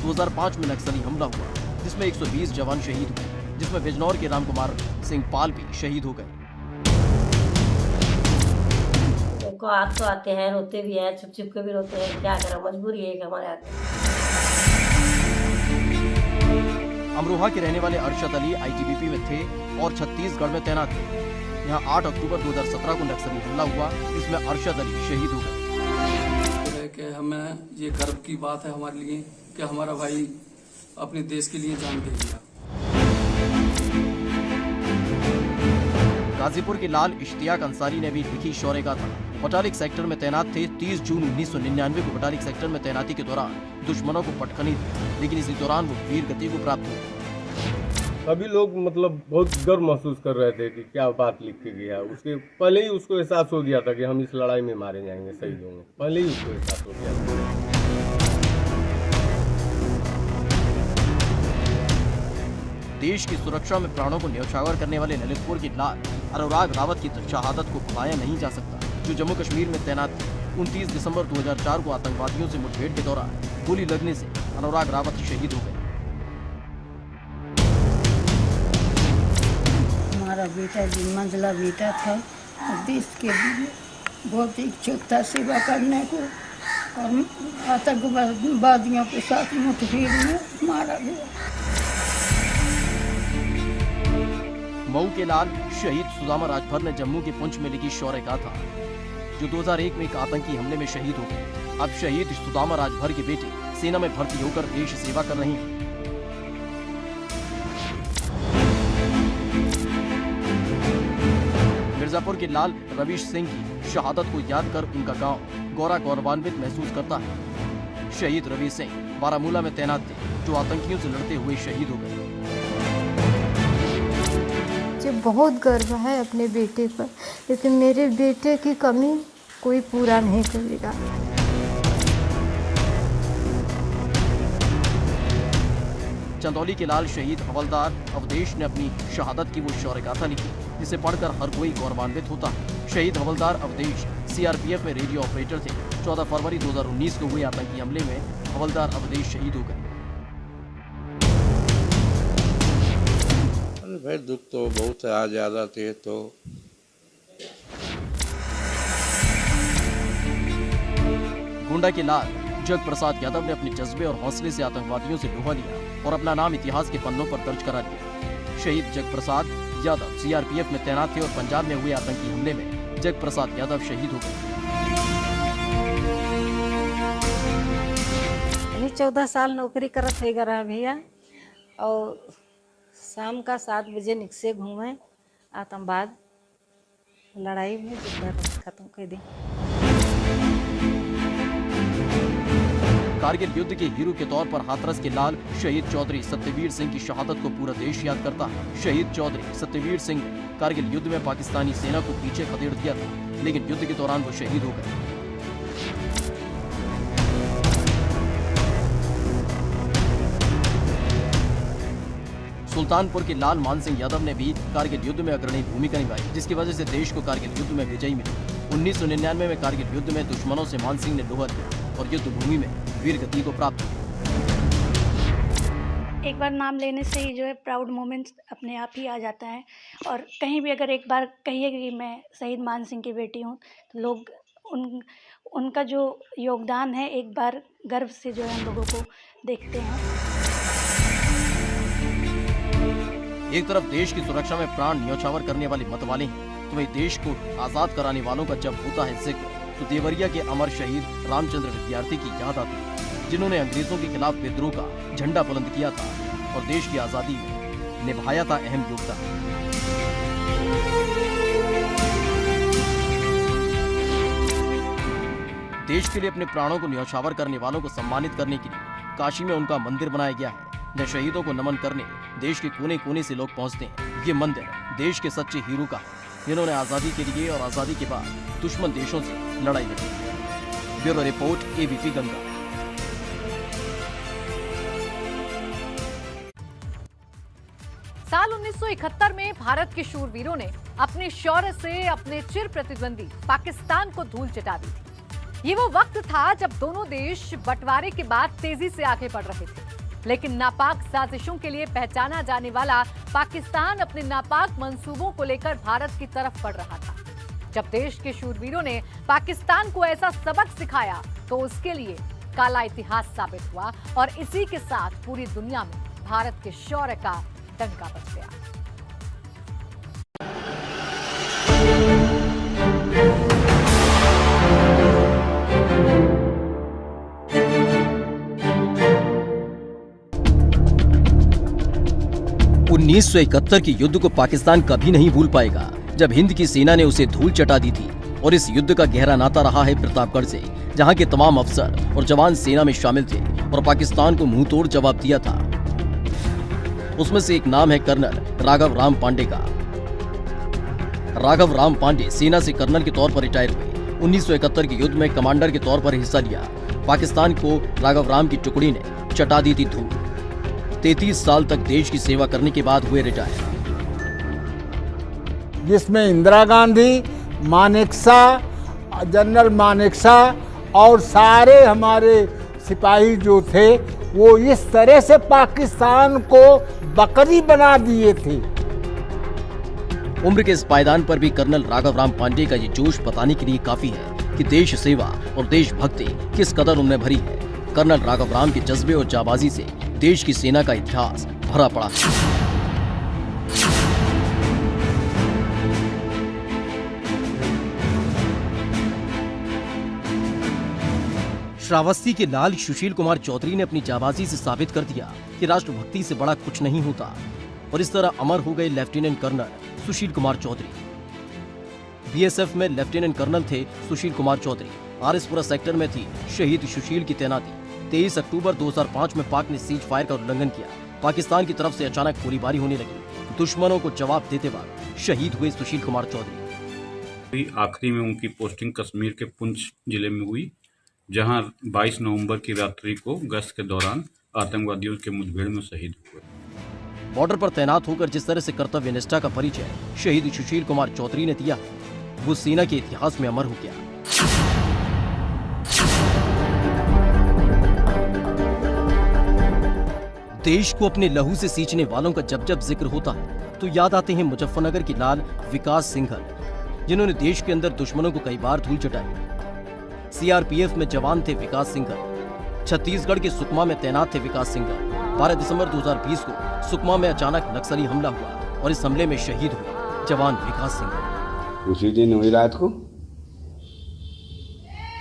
2005 में नक्सली हमला हुआ जिसमें 120 जवान शहीद हुए, जिसमें बिजनौर के रामकुमार सिंह पाल भी शहीद हो गए। देखो आप तो आते हैं, रोते भी हैं, छुप छुप के भी रोते हैं, क्या करें, मजबूरी है कि हमारे आते। अमरोहा के रहने वाले अरशद अली आईटीबीपी में थे और छत्तीसगढ़ में तैनात थे। यहाँ 8 अक्टूबर 2017 को नक्सली हमला हुआ, जिसमें अरशद अली शहीद हो गए। कि हमें ये गर्व की बात है हमारे लिए कि हमारा भाई अपने देश के लिए जान दे दिया। गाजीपुर के लाल इश्तियाक अंसारी ने भी लिखी शौर्य गाथा। बटालिक सेक्टर में तैनात थे। 30 जून 1999 को बटालिक सेक्टर में तैनाती के दौरान दुश्मनों को पटखनी दी, लेकिन इसी दौरान वो वीर गति को प्राप्त हुए। सभी लोग मतलब बहुत गर्व महसूस कर रहे थे कि क्या बात लिखी गई है। उसके पहले ही उसको एहसास हो गया था कि हम इस लड़ाई में मारे जाएंगे, शहीद होंगे, पहले ही उसको एहसास हो गया था। देश की सुरक्षा में प्राणों को न्यौछावर करने वाले ललितपुर के लाल अनुराग रावत की शहादत को भुलाया नहीं जा सकता, जो जम्मू कश्मीर में तैनात थे। 29 दिसंबर 2004 को आतंकवादियों से मुठभेड़ के दौरान गोली लगने से अनुराग रावत शहीद हो गए। हमारा बेटा जी मंझला बेटा था, देश के लिए बहुत इच्छुक था सेवा करने को, और आतंकवादियों के साथ मुठभेड़ में मारा गया। मऊ के लाल शहीद सुदामा राजभर ने जम्मू के पुंछ में लिखी शौर्य गाथा, जो 2001 में एक आतंकी हमले में शहीद हो गए। अब शहीद सुदामा राजभर की बेटी सेना में भर्ती होकर देश सेवा कर रही हैं। मिर्जापुर के लाल रवीश सिंह की शहादत को याद कर उनका गांव गौरा गौरवान्वित महसूस करता है। शहीद रवीश सिंह बारामूला में तैनात थे, जो आतंकियों से लड़ते हुए शहीद हो गए। मुझे बहुत गर्व है अपने बेटे पर, लेकिन मेरे बेटे की कमी कोई पूरा नहीं करेगा। चंदौली के लाल शहीद हवलदार अवधेश ने अपनी शहादत की वो शौर्य गाथा लिखी, जिसे पढ़कर हर कोई गौरवान्वित होता है। शहीद हवलदार अवधेश सीआरपीएफ में रेडियो ऑपरेटर थे। 14 फरवरी 2019 को हुए आतंकी हमले में हवलदार अवधेश शहीद हो गए। अरे भाई दुख तो बहुत है, आज याद आती है तो। गोंडा के लाल जग प्रसाद यादव ने अपने जज्बे और हौसले से आतंकवादियों से लोहा लिया और अपना नाम इतिहास के पन्नों पर दर्ज करा दिया। शहीद जग प्रसाद यादव सीआरपीएफ में तैनात थे और पंजाब में हुए आतंकी हमले में जग प्रसाद यादव शहीद हो गए। 14 साल नौकरी करत है गरा भैया, और शाम का 7 बजे निकसे घूमे आतंकवाद लड़ाई में खत्म कर दी। कारगिल युद्ध के हीरो के तौर पर हाथरस के लाल शहीद चौधरी सत्यवीर सिंह की शहादत को पूरा देश याद करता है। शहीद चौधरी सत्यवीर सिंह ने कारगिल युद्ध में पाकिस्तानी सेना को पीछे खदेड़ दिया था, लेकिन युद्ध के दौरान वो शहीद हो गए। सुल्तानपुर के लाल मान सिंह यादव ने भी कारगिल युद्ध में अग्रणी भूमिका निभाई, जिसकी वजह से देश को कारगिल युद्ध में विजयी मिली। 1999 में कारगिल युद्ध में दुश्मनों से मान सिंह ने लोहा लिया और युद्ध भूमि में वीर गति को प्राप्त किया। एक बार नाम लेने से ही जो है प्राउड मोमेंट्स अपने आप ही आ जाता है, और कहीं भी अगर एक बार कहिए कि मैं शहीद मान सिंह की बेटी हूँ, तो लोग उनका जो योगदान है एक बार गर्व से जो है हम लोगों को देखते हैं। एक तरफ देश की सुरक्षा में प्राण न्यौछावर करने वाले मतवाले हैं, तो वही देश को आजाद कराने वालों का जब होता है जिक्र, तो देवरिया के अमर शहीद रामचंद्र विद्यार्थी की याद आती है, जिन्होंने अंग्रेजों के खिलाफ विद्रोह का झंडा बुलंद किया था और देश की आजादी में निभाया था अहम योगदान। देश के लिए अपने प्राणों को न्यौछावर करने वालों को सम्मानित करने के लिए काशी में उनका मंदिर बनाया गया है, जहाँ शहीदों को नमन करने देश के कोने कोने से लोग पहुंचते हैं। ये मंदिर देश के सच्चे हीरो का है, जिन्होंने आजादी के लिए और आजादी के बाद दुश्मन देशों से लड़ाई लड़ी। Bureau report ABP Ganga. साल 1971 में भारत के शूरवीरों ने अपने शौर्य से अपने चिर प्रतिद्वंदी पाकिस्तान को धूल चटा दी थी। ये वो वक्त था जब दोनों देश बंटवारे के बाद तेजी से आगे बढ़ रहे थे, लेकिन नापाक साजिशों के लिए पहचाना जाने वाला पाकिस्तान अपने नापाक मंसूबों को लेकर भारत की तरफ बढ़ रहा था। जब देश के शूरवीरों ने पाकिस्तान को ऐसा सबक सिखाया, तो उसके लिए काला इतिहास साबित हुआ और इसी के साथ पूरी दुनिया में भारत के शौर्य का डंका बज गया। उन्नीस 1971 के युद्ध को पाकिस्तान कभी नहीं भूल पाएगा, जब हिंद की सेना ने उसे धूल चटा दी थी। और इस युद्ध का गहरा नाता रहा है प्रतापगढ़ से, जहां के तमाम अफसर और जवान सेना में शामिल थे और पाकिस्तान को मुंहतोड़ जवाब दिया था। उसमें से एक नाम है कर्नल राघव राम पांडे का। राघव राम पांडे सेना से कर्नल के तौर पर रिटायर हुए। 1971 के युद्ध में कमांडर के तौर पर हिस्सा लिया। पाकिस्तान को राघव राम की टुकड़ी ने चटा दी थी धूल। 33 साल तक देश की सेवा करने के बाद हुए रिटायर, जिसमें इंदिरा गांधी, मानेकशॉ, जनरल मानेकशॉ और सारे हमारे सिपाही जो थे, वो इस तरह से पाकिस्तान को बकरी बना दिए थे। उम्र के इस पायदान पर भी कर्नल राघव राम पांडे का ये जोश बताने के लिए काफी है कि देश सेवा और देशभक्ति किस कदर उनमें भरी है। कर्नल राघव राम के जज्बे और जाबाजी से देश की सेना का इतिहास भरा पड़ा है। श्रावस्ती के लाल सुशील कुमार चौधरी ने अपनी जाबाजी से साबित कर दिया कि राष्ट्रभक्ति से बड़ा कुछ नहीं होता और इस तरह अमर हो गए lieutenant colonel Sushil Kumar Chaudhary. BSF में लेफ्टिनेंट कर्नल थे सुशील कुमार चौधरी। आरएसपुरा सेक्टर में थी शहीद सुशील की तैनाती। 23 अक्टूबर 2005 में पाक ने सीज फायर का उल्लंघन किया। पाकिस्तान की तरफ से अचानक गोलीबारी होने लगी। दुश्मनों को जवाब देते वक्त शहीद हुए सुशील कुमार चौधरी। आखिरी में उनकी पोस्टिंग कश्मीर के पुंछ जिले में हुई, जहां 22 नवंबर की रात्रि को गश्त के दौरान आतंकवादियों के मुठभेड़ में शहीद हुए। बॉर्डर पर तैनात होकर जिस तरह से कर्तव्य निष्ठा का परिचय शहीद सुशील कुमार चौधरी ने दिया, वो सेना के इतिहास में अमर हो गया। देश को अपने लहू से सींचने वालों का जब जब जिक्र होता है तो याद आते हैं मुजफ्फरनगर के लाल विकास सिंघल, जिन्होंने देश के अंदर दुश्मनों को कई बार धूल चटाई। सीआरपीएफ में जवान थे विकास सिंघल। छत्तीसगढ़ के सुकमा में तैनात थे विकास सिंघल। 12 दिसंबर 2020 को सुकमा में अचानक नक्सली हमला हुआ और इस हमले में शहीद हुए जवान विकास सिंघल। उसी दिन हुई रात को,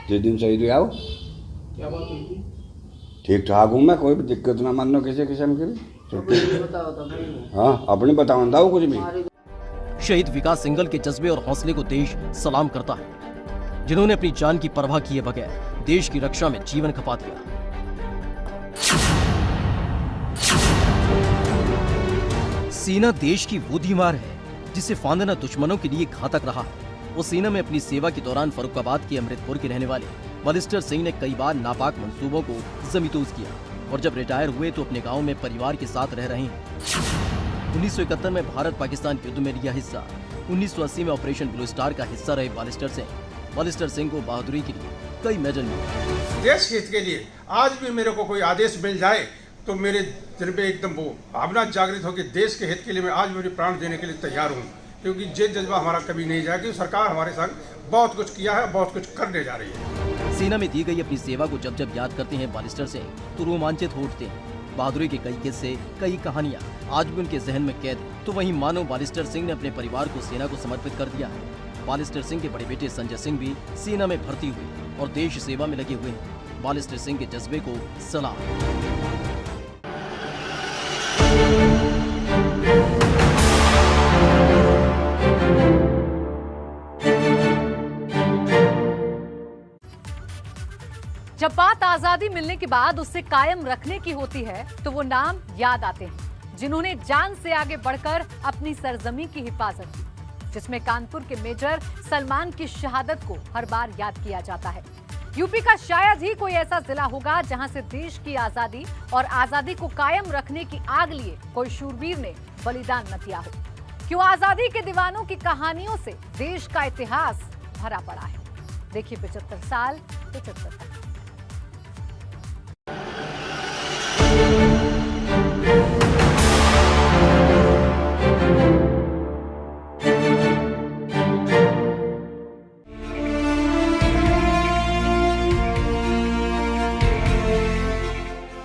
जिस दिन शहीद हुआ, क्या बात हुई थी? ठीक ठाक हूँ मैं, कोई दिक्कत ना मानो किसी किस्म की। हाँ, अपने बताओ ना कुछ भी। शहीद विकास सिंघल के जज्बे और हौसले को देश सलाम करता है, जिन्होंने अपनी जान की परवाह किए बगैर देश की रक्षा में जीवन खपा दिया। सेना देश की वो दीवार है जिसे फांदना दुश्मनों के लिए घातक रहा है। वो सेना में अपनी सेवा के दौरान फर्रुखाबाद के अमृतपुर के रहने वाले बलिस्टर सिंह ने कई बार नापाक मंसूबों को जमीतोज किया और जब रिटायर हुए तो अपने गांव में परिवार के साथ रह रहे हैं। 1971 में भारत पाकिस्तान युद्ध में लिया हिस्सा। 1980 में ऑपरेशन ब्लू स्टार का हिस्सा रहे बालिस्टर सिंह को बहादुरी के लिए कई मेडल मिले। देश हित के लिए आज भी मेरे को कोई आदेश मिल जाए तो मेरे दिल पे एकदम वो भावना जागृत हो कि देश के हित के लिए मैं आज मेरे प्राण देने के लिए तैयार हूँ, क्योंकि ये जज्बा हमारा कभी नहीं जाएगा। सरकार हमारे संग बहुत कुछ किया है, बहुत कुछ करने जा रही है। सेना में दी गई अपनी सेवा को जब जब याद करते हैं बालिस्टर सिंह तो रोमांचित हो उठते हैं। बहादुरी के कई किस्से, कई कहानियां आज भी उनके जहन में कैद है। तो वहीं मानो बालिस्टर सिंह ने अपने परिवार को सेना को समर्पित कर दिया है। बालिस्टर सिंह के बड़े बेटे संजय सिंह भी सेना में भर्ती हुए और देश सेवा में लगे हुए हैं। बालिस्टर सिंह के जज्बे को सलाम। जब बात आजादी मिलने के बाद उसे कायम रखने की होती है तो वो नाम याद आते हैं जिन्होंने जान से आगे बढ़कर अपनी सरजमी की हिफाजत की, जिसमें कानपुर के मेजर सलमान की शहादत को हर बार याद किया जाता है। यूपी का शायद ही कोई ऐसा जिला होगा जहां से देश की आजादी और आजादी को कायम रखने की आग लिए कोई शूरवीर ने बलिदान न दिया हो। क्यों आजादी के दीवानों की कहानियों से देश का इतिहास भरा पड़ा है। देखिए 75 साल 75 साल।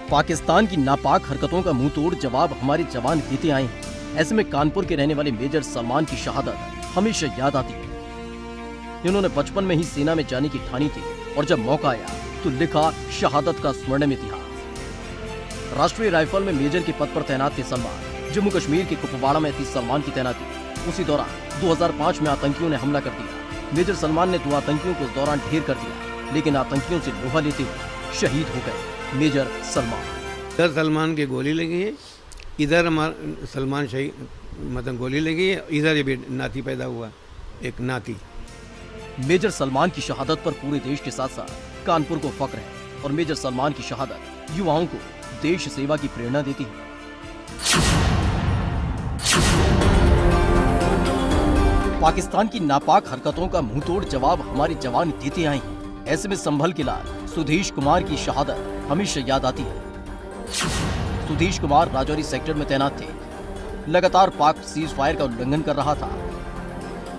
पाकिस्तान की नापाक हरकतों का मुंह तोड़ जवाब हमारे जवान देते आए हैं। ऐसे में कानपुर के रहने वाले मेजर सलमान की शहादत हमेशा याद आती है। इन्होंने बचपन में ही सेना में जाने की ठानी थी और जब मौका आया तो लिखा शहादत का स्वर्णिम इतिहास। राष्ट्रीय राइफल में मेजर के पद पर तैनात थे सलमान। जम्मू कश्मीर के कुपवाड़ा में थी सलमान की तैनाती। उसी दौरान 2005 में आतंकियों ने हमला कर दिया। मेजर सलमान ने 2 आतंकियों को उस दौरान ढेर कर दिया, लेकिन आतंकियों से लोहा लेते हुए शहीद हो गए मेजर सलमान। इधर सलमान की गोली लगी है, इधर हमारा सलमान शहीद मतलब गोली लगी है, इधर ये नाती पैदा हुआ, एक नाती। मेजर सलमान की शहादत पर पूरे देश के साथ साथ कानपुर को फख्र है और मेजर सलमान की शहादत युवाओं को देश सेवा की प्रेरणा देती है। पाकिस्तान की नापाक हरकतों का मुंहतोड़ जवाब हमारे जवान देते आए हैं। ऐसे में संभल के लाल सुधीश कुमार की शहादत हमेशा याद आती है। सुधीश कुमार राजौरी सेक्टर में तैनात थे। लगातार पाक सीज फायर का उल्लंघन कर रहा था।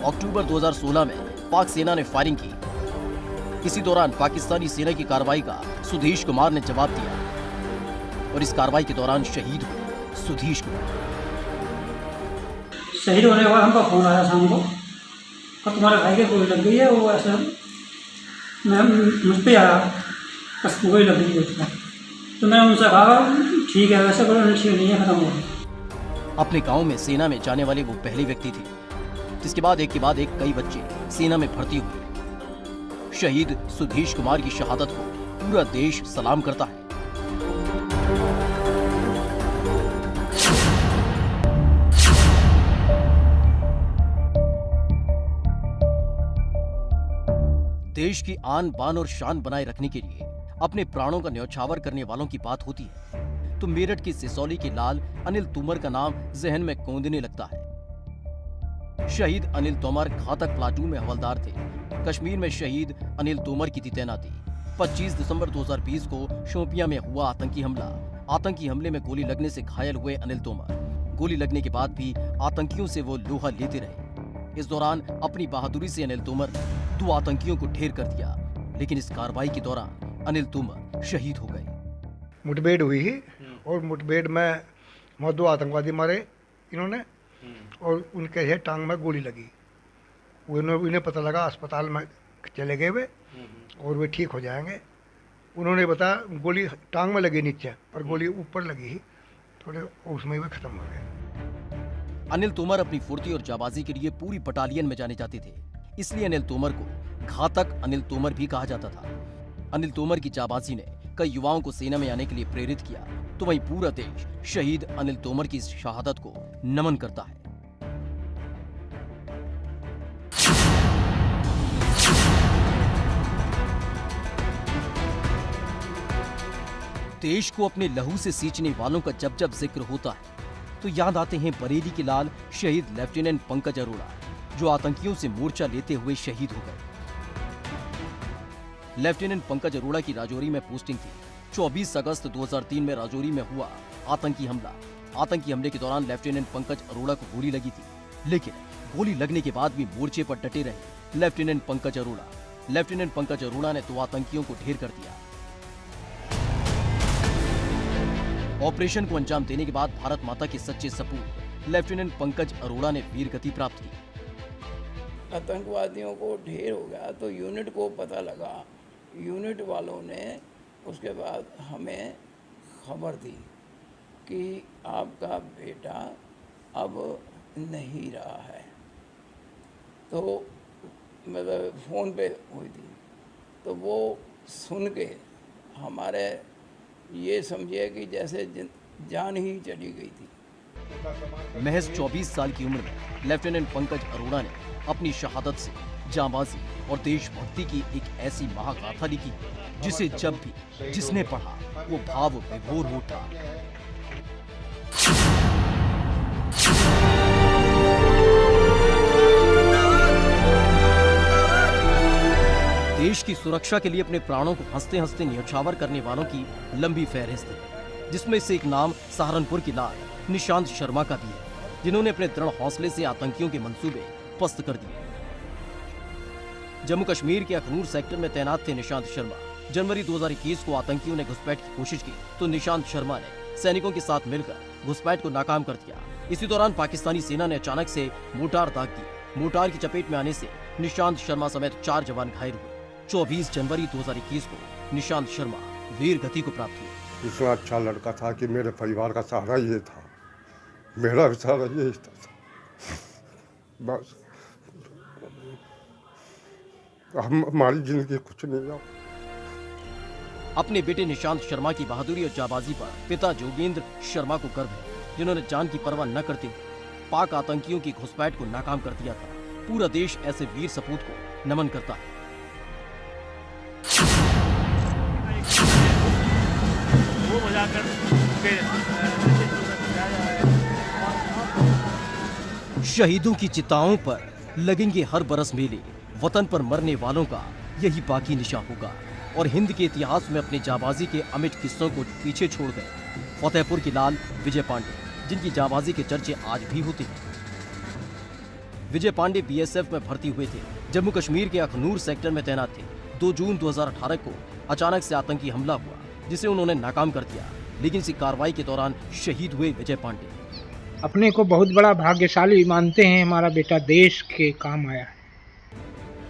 अक्टूबर 2016 में पाक सेना ने फायरिंग की। इसी दौरान पाकिस्तानी सेना की कार्रवाई का सुधीश कुमार ने जवाब दिया और इस कार्रवाई के दौरान शहीद हुए सुधीश कुमार। शहीद होने के बाद हमको फोन आया शाम को, और तुम्हारे भाई के गोली लग गई है। वो ऐसे मैं मुझ पर आया, बस गोली लग गई है। तो मैंने उनसे कहा ठीक है, वैसे बोला ठीक नहीं है, खत्म हो गया। अपने गांव में सेना में जाने वाले वो पहले व्यक्ति थे जिसके बाद एक के बाद एक कई बच्चे सेना में भर्ती हुए। शहीद सुधीश कुमार की शहादत को पूरा देश सलाम करता है। देश की आन बान और शान बनाए रखने के लिए अपने प्राणों का न्यौछावर करने वालों की बात होती है तो मेरठ के सिसौली के लाल अनिल तोमर का नाम जहन में कौंधने लगता है। शहीद अनिल तोमर घातक प्लाटून में हवलदार थे। कश्मीर में शहीद अनिल तोमर की थी तैनाती। 25 दिसंबर 2020 को शोपियां में हुआ आतंकी हमला। आतंकी हमले में गोली लगने से घायल हुए अनिल तोमर। गोली लगने के बाद भी आतंकियों से वो लोहा लेते रहे। इस दौरान अपनी बहादुरी से अनिल तोमर ने 2 आतंकियों को ढेर कर दिया, लेकिन इस कार्रवाई के दौरान अनिल तोमर शहीद हो गए। मुठभेड़ हुई और मुठभेड़ में 2 आतंकवादी मारे इन्होंने और उनके टांग में गोली लगी। उन्हें पता लगा, अस्पताल में चले गए वे और वे ठीक हो जाएंगे। उन्होंने बताया गोली टांग में लगी नीचे और गोली ऊपर लगी, थोड़े उसमें वे खत्म हो गए। अनिल तोमर अपनी फुर्ती और जाबाजी के लिए पूरी बटालियन में जाने जाते थे, इसलिए अनिल तोमर को घातक अनिल तोमर भी कहा जाता था। अनिल तोमर की जाबाजी ने कई युवाओं को सेना में आने के लिए प्रेरित किया, तो वहीं पूरा देश शहीद अनिल तोमर की इस शहादत को नमन करता है। देश को अपने लहू से सींचने वालों का जब जब जिक्र होता है तो याद आते हैं बरेली के लाल शहीद लेफ्टिनेंट पंकज अरोड़ा, जो आतंकियों से मोर्चा लेते हुए शहीद हो गए। लेफ्टिनेंट पंकज अरोड़ा की राजौरी में पोस्टिंग थी। 24 अगस्त 2003 में राजौरी में हुआ आतंकी हमला। आतंकी हमले के दौरान लेफ्टिनेंट पंकज अरोड़ा को गोली लगी थी, लेकिन गोली लगने के बाद भी मोर्चे पर डटे रहे लेफ्टिनेंट पंकज अरोड़ा। लेफ्टिनेंट पंकज अरोड़ा ने 2 आतंकियों को ढेर कर दिया। ऑपरेशन को अंजाम देने के बाद भारत माता के सच्चे सपूत लेफ्टिनेंट पंकज अरोड़ा ने वीर गति प्राप्त की। आतंकवादियों को ढेर हो गया तो यूनिट को पता लगा। यूनिट वालों ने उसके बाद हमें खबर दी कि आपका बेटा अब नहीं रहा है। तो मतलब फ़ोन पे हुई थी, तो वो सुन के हमारे ये समझिए कि जैसे जान ही चली गई थी। महज 24 साल की उम्र में लेफ्टिनेंट पंकज अरोड़ा ने अपनी शहादत से जांबाजी और देशभक्ति की एक ऐसी महागाथा लिखी जिसे जब भी जिसने पढ़ा वो भाव विभोर हो उठा। देश की सुरक्षा के लिए अपने प्राणों को हंसते हंसते न्यौछावर करने वालों की लंबी फहरिस्त है, जिसमें से एक नाम सहारनपुर के लाल निशांत शर्मा का भी है, जिन्होंने अपने दृढ़ हौसले से आतंकियों के मंसूबे पस्त कर दिए। जम्मू कश्मीर के अखनूर सेक्टर में तैनात थे निशांत शर्मा। जनवरी 2021 को आतंकियों ने घुसपैठ की कोशिश की तो निशांत शर्मा ने सैनिकों के साथ मिलकर घुसपैठ को नाकाम कर दिया। इसी दौरान पाकिस्तानी सेना ने अचानक से मोर्टार दाग दी। मोर्टार की चपेट में आने से निशांत शर्मा समेत 4 जवान घायल हुए। 24 जनवरी 2021 को निशांत शर्मा वीर गति को प्राप्त हुए। इतना अच्छा लड़का था कि मेरे परिवार का सहारा ये था, मेरा भी सहारा ये था। बस हमारी जिंदगी कुछ नहीं है। अपने बेटे निशांत शर्मा की बहादुरी और जाबाजी पर पिता जोगेंद्र शर्मा को गर्व है, जिन्होंने जान की परवाह न करते हुए पाक आतंकियों की घुसपैठ को नाकाम कर दिया था। पूरा देश ऐसे वीर सपूत को नमन करता है। शहीदों की चिताओं पर लगेंगे हर बरस मेले। वतन पर मरने वालों का यही बाकी निशान होगा और हिंद के इतिहास में अपने जाबाजी के अमिट किस्सों को पीछे छोड़ गए फतेहपुर के लाल विजय पांडे, जिनकी जाबाजी के चर्चे आज भी होते हैं। विजय पांडे बीएसएफ में भर्ती हुए थे। जम्मू कश्मीर के अखनूर सेक्टर में तैनात थे। 2 जून 2018 को अचानक से आतंकी हमला हुआ, जिसे उन्होंने नाकाम कर दिया। लेकिन इसी कार्रवाई के दौरान शहीद हुए विजय पांडे। अपने को बहुत बड़ा भाग्यशाली मानते हैं, हमारा बेटा देश के काम आया है।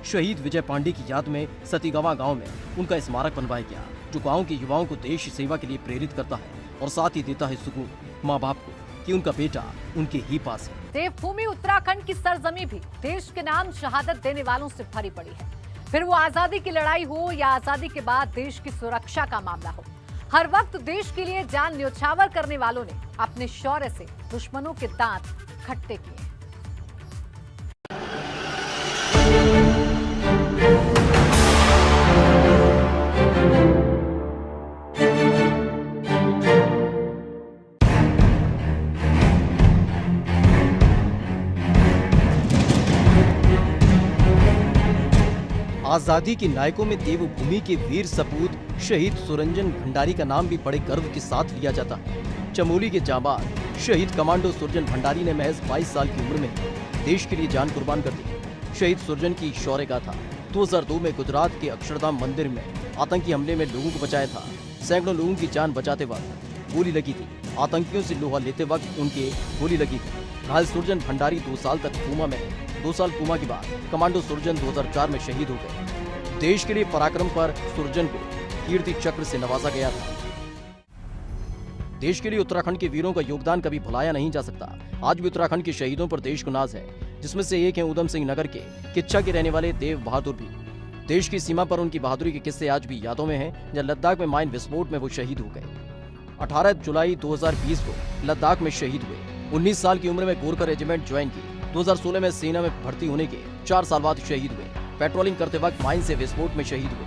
शहीद विजय पांडे की याद में सतीगवा गांव में उनका स्मारक बनवाया गया, जो गांव के युवाओं को देश सेवा के लिए प्रेरित करता है और साथ ही देता है सुकून माँ बाप को कि उनका बेटा उनके ही पास है। देवभूमि उत्तराखंड की सरजमी भी देश के नाम शहादत देने वालों से भरी पड़ी है। फिर वो आजादी की लड़ाई हो या आजादी के बाद देश की सुरक्षा का मामला हो, हर वक्त देश के लिए जान न्योछावर करने वालों ने अपने शौर्य से दुश्मनों के दांत खट्टे किए। आजादी के नायकों में देवभूमि के वीर सपूत शहीद सुरंजन भंडारी का नाम भी बड़े गर्व के साथ लिया जाता है। चमोली के जाबाज शहीद कमांडो सुरजन भंडारी ने महज 22 साल की उम्र में देश के लिए जान कुर्बान कर दी। शहीद सुरजन की शौर्य गाथा 2002 में गुजरात के अक्षरधाम मंदिर में आतंकी हमले में लोगों को बचाया था। सैकड़ों लोगों की जान बचाते वक्त गोली लगी थी। आतंकियों से लोहा लेते वक्त उनके गोली लगी थी। घायल सुरजन भंडारी 2 साल तक कोमा में 2 साल कोमा के बाद कमांडो सुरजन 2004 में शहीद हो गए। देश के लिए पराक्रम पर सुरजन को कीर्ति चक्र से नवाजा गया था। देश के लिए उत्तराखंड के वीरों का योगदान कभी भुलाया नहीं जा सकता। आज भी उत्तराखंड के शहीदों पर देश को नाज है, जिसमें से एक है उधम सिंह नगर के किच्छा के रहने वाले देव बहादुर भी। देश की सीमा पर उनकी बहादुरी के किस्से आज भी यादों में हैं, जब लद्दाख में माइन विस्फोट में वो शहीद हो गए। 18 जुलाई 2020 को लद्दाख में शहीद हुए। 19 साल की उम्र में गोरखा रेजिमेंट ज्वाइन की। 2016 में सेना में भर्ती होने के 4 साल बाद शहीद हुए। पेट्रोलिंग करते वक्त माइन से विस्फोट में शहीद हुए।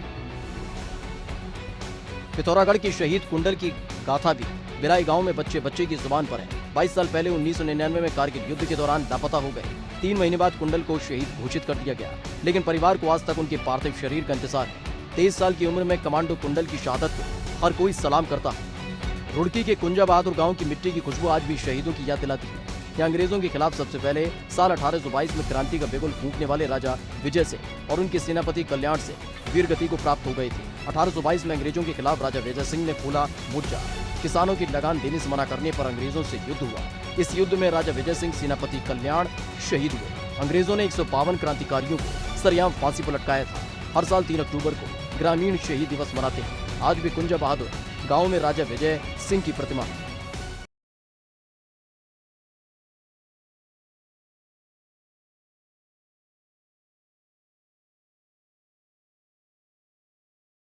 पिथौरागढ़ के शहीद कुंडल की गाथा भी बिलाई गांव में बच्चे की जुबान पर है। 22 साल पहले 1999 में कारगिल युद्ध के दौरान लापता हो गए। 3 महीने बाद कुंडल को शहीद घोषित कर दिया गया, लेकिन परिवार को आज तक उनके पार्थिव शरीर का इंतजार है। 23 साल की उम्र में कमांडो कुंडल की शहादत को हर कोई सलाम करता है। रुड़की के कुंजा बहादुर गांव की मिट्टी की खुशबू आज भी शहीदों की याद दिलाती है। यहाँ अंग्रेजों के खिलाफ सबसे पहले साल 1822 में क्रांति का बिगुल फूंकने वाले राजा विजय से और उनके सेनापति कल्याण से वीरगति को प्राप्त हो गए थे। 1822 में अंग्रेजों के खिलाफ राजा विजय सिंह ने खोला मोर्चा। किसानों की लगान देने से मना करने पर अंग्रेजों से युद्ध हुआ। इस युद्ध में राजा विजय सिंह सेनापति कल्याण शहीद हुए। अंग्रेजों ने 152 क्रांतिकारियों को सरेआम फांसी पर लटकाया था। हर साल 3 अक्टूबर को ग्रामीण शहीद दिवस मनाते हैं। आज भी कुंजा बहादुर गाँव में राजा विजय सिंह की प्रतिमा है।